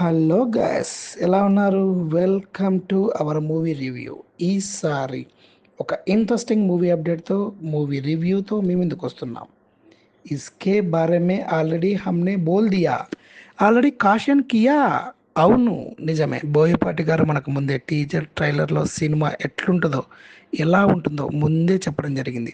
Hello guys, ఎలా ఉన్నారు? Welcome to our movie review. ఈసారి ఒక ఇంట్రెస్టింగ్ మూవీ అప్డేట్తో, మూవీ రివ్యూతో మీ ముందుకు వస్తున్నాం. ఇస్కే బారే మే ఆల్రెడీ హమ్నే బోల్ దియా, ఆల్రెడీ కాషన్ కియా. అవును, నిజమే. బోయపాటి గారు మనకు ముందే టీజర్ ట్రైలర్లో సినిమా ఎట్లుంటుందో, ఎలా ఉంటుందో ముందే చెప్పడం జరిగింది.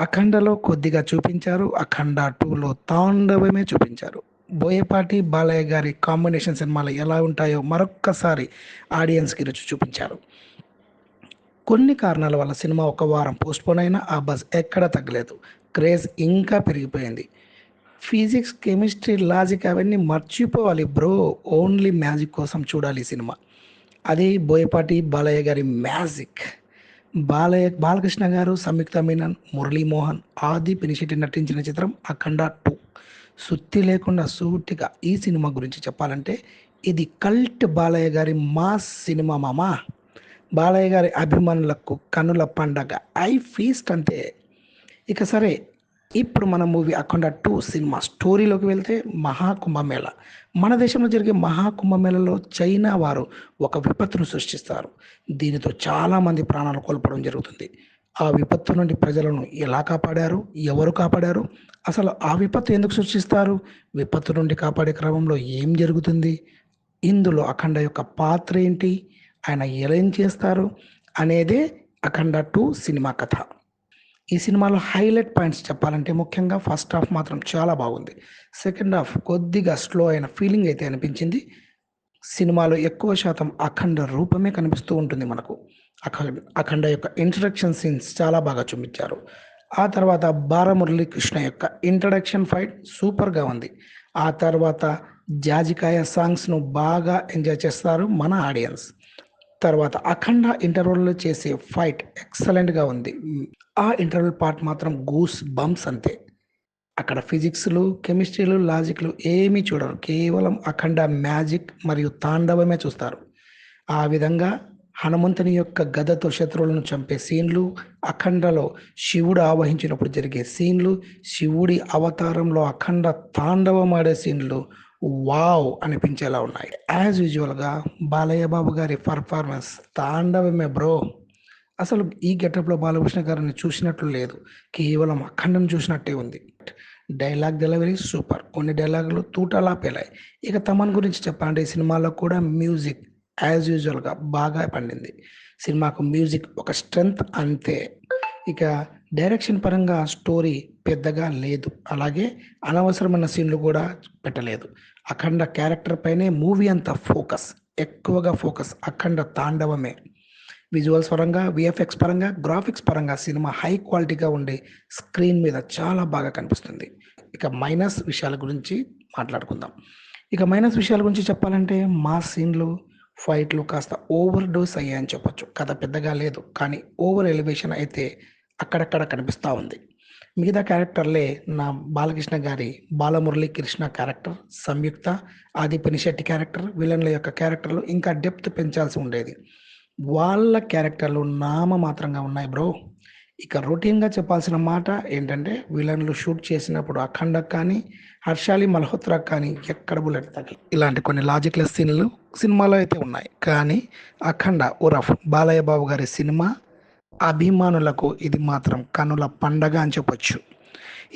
అఖండలో కొద్దిగా చూపించారు, అఖండ 2లో తాండవమే చూపించారు. బోయపాటి బాలయ్య గారి కాంబినేషన్ సినిమాలు ఎలా ఉంటాయో మరొక్కసారి ఆడియన్స్కి రుచి చూపించారు. కొన్ని కారణాల వల్ల సినిమా ఒక వారం పోస్ట్పోన్ అయినా ఆ బజ్ ఎక్కడా తగ్గలేదు. క్రేజ్ ఇంకా పెరిగిపోయింది. ఫిజిక్స్, కెమిస్ట్రీ, లాజిక్ అవన్నీ మర్చిపోవాలి బ్రో. ఓన్లీ మ్యాజిక్ కోసం చూడాలి ఈ సినిమా. అది బోయపాటి బాలయ్య గారి మ్యాజిక్. బాలకృష్ణ గారు, సంయుక్త మీనన్, మురళీమోహన్, ఆది పినిశెట్టి నటించిన చిత్రం అఖండ 2. సుత్తి లేకుండా సూటిగా ఈ సినిమా గురించి చెప్పాలంటే ఇది కల్ట్ బాలయ్య గారి మాస్ సినిమా మామా. బాలయ్య గారి అభిమానులకు కనుల పండగ, ఐ ఫీస్ట్ అంతే. ఇక సరే, ఇప్పుడు మన మూవీ అఖండ 2 సినిమా స్టోరీలోకి వెళ్తే, మహాకుంభమేళ. మన దేశంలో జరిగే మహాకుంభమేళలో చైనా వారు ఒక విపత్తును సృష్టిస్తారు. దీనితో చాలామంది ప్రాణాలు కోల్పోవడం జరుగుతుంది. ఆ విపత్తు నుండి ప్రజలను ఎలా కాపాడారు, ఎవరు కాపాడారు, అసలు ఆ విపత్తు ఎందుకు సృష్టిస్తారు, విపత్తు నుండి కాపాడే క్రమంలో ఏం జరుగుతుంది, ఇందులో అఖండ యొక్క పాత్ర ఏంటి, ఆయన ఏం చేస్తారు అనేదే అఖండ 2 సినిమా కథ. ఈ సినిమాలో హైలైట్ పాయింట్స్ చెప్పాలంటే ముఖ్యంగా ఫస్ట్ హాఫ్ మాత్రం చాలా బాగుంది. సెకండ్ హాఫ్ కొద్దిగా స్లో అయిన ఫీలింగ్ అయితే అనిపించింది. సినిమాలో ఎక్కువ శాతం అఖండ రూపమే కనిపిస్తూ ఉంటుంది మనకు. అఖండ యొక్క ఇంట్రడక్షన్ సీన్స్ చాలా బాగా చూపించారు. ఆ తర్వాత బాలమురళీ కృష్ణ యొక్క ఇంట్రడక్షన్ ఫైట్ సూపర్గా ఉంది. ఆ తర్వాత జాజికాయ సాంగ్స్ను బాగా ఎంజాయ్ చేస్తారు మన ఆడియన్స్. తర్వాత అఖండ ఇంటర్వెల్లో చేసే ఫైట్ ఎక్సలెంట్గా ఉంది. ఆ ఇంటర్వెల్ పార్ట్ మాత్రం గూస్ బంప్స్ అంతే. అక్కడ ఫిజిక్స్లు, కెమిస్ట్రీలు, లాజిక్లు ఏమీ చూడరు. కేవలం అఖండ మ్యాజిక్ మరియు తాండవమే చూస్తారు. ఆ విధంగా హనుమంతుని యొక్క గదతో శత్రువులను చంపే సీన్లు, అఖండలో శివుడు ఆవహించినప్పుడు జరిగే సీన్లు, శివుడి అవతారంలో అఖండ తాండవం ఆడే సీన్లు వావ్ అనిపించేలా ఉన్నాయి. యాజ్ యూజువల్గా బాలయ్య బాబు గారి పర్ఫార్మెన్స్ తాండవమే బ్రో. అసలు ఈ గెటప్లో బాలకృష్ణ గారిని చూసినట్లు లేదు, కేవలం అఖండం చూసినట్టే ఉంది. డైలాగ్ డెలివరీ సూపర్, కొన్ని డైలాగులు తూటాలా పేలాయి. ఇక తమన్ గురించి చెప్పాలంటే ఈ సినిమాలో కూడా మ్యూజిక్ యాజ్ యూజువల్గా బాగా పండింది. సినిమాకు మ్యూజిక్ ఒక స్ట్రెంగ్త్ అంతే. ఇక డైరెక్షన్ పరంగా స్టోరీ పెద్దగా లేదు, అలాగే అనవసరమైన సీన్లు కూడా పెట్టలేదు. అఖండ క్యారెక్టర్ పైనే మూవీ అంతా ఫోకస్, ఎక్కువగా ఫోకస్ అఖండ తాండవమే. విజువల్స్ పరంగా, విఎఫ్ఎక్స్ పరంగా, గ్రాఫిక్స్ పరంగా సినిమా హై క్వాలిటీగా ఉండి స్క్రీన్ మీద చాలా బాగా కనిపిస్తుంది. ఇక మైనస్ విషయాల గురించి మాట్లాడుకుందాం. ఇక మైనస్ విషయాల గురించి చెప్పాలంటే మా సీన్లు, ఫైట్లు కాస్త ఓవర్ డోస్ అయ్యాయని చెప్పొచ్చు. కథ పెద్దగా లేదు, కానీ ఓవర్ ఎలివేషన్ అయితే అక్కడక్కడ కనిపిస్తూ ఉంది. మిగతా క్యారెక్టర్లే నా బాలకృష్ణ గారి బాలమురళీ కృష్ణ క్యారెక్టర్, సంయుక్త, ఆది పినిశెట్టి క్యారెక్టర్, విలన్ల యొక్క క్యారెక్టర్లు ఇంకా డెప్త్ పెంచాల్సి ఉండేది. వాళ్ళ క్యారెక్టర్లు నామమాత్రంగా ఉన్నాయి బ్రో. ఇక రొటీన్గా చెప్పాల్సిన మాట ఏంటంటే, విలన్లు షూట్ చేసినప్పుడు అఖండకు కానీ, హర్షాలి మల్హోత్రా కానీ ఎక్కడ బుల్లెట్ తగిలి ఇలాంటి కొన్ని లాజిక్లెస్ సీన్లు సినిమాలో అయితే ఉన్నాయి. కానీ అఖండ ఉరఫ్ బాలయ్య బాబు గారి సినిమా అభిమానులకు ఇది మాత్రం కనుల పండగ అని చెప్పొచ్చు.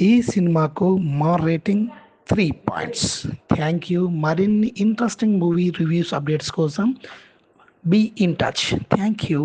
ఈ సినిమాకు మా రేటింగ్ 3 పాయింట్స్. Thank you. మరిన్ని ఇంట్రెస్టింగ్ మూవీ రివ్యూస్ అప్డేట్స్ కోసం be in touch. Thank you.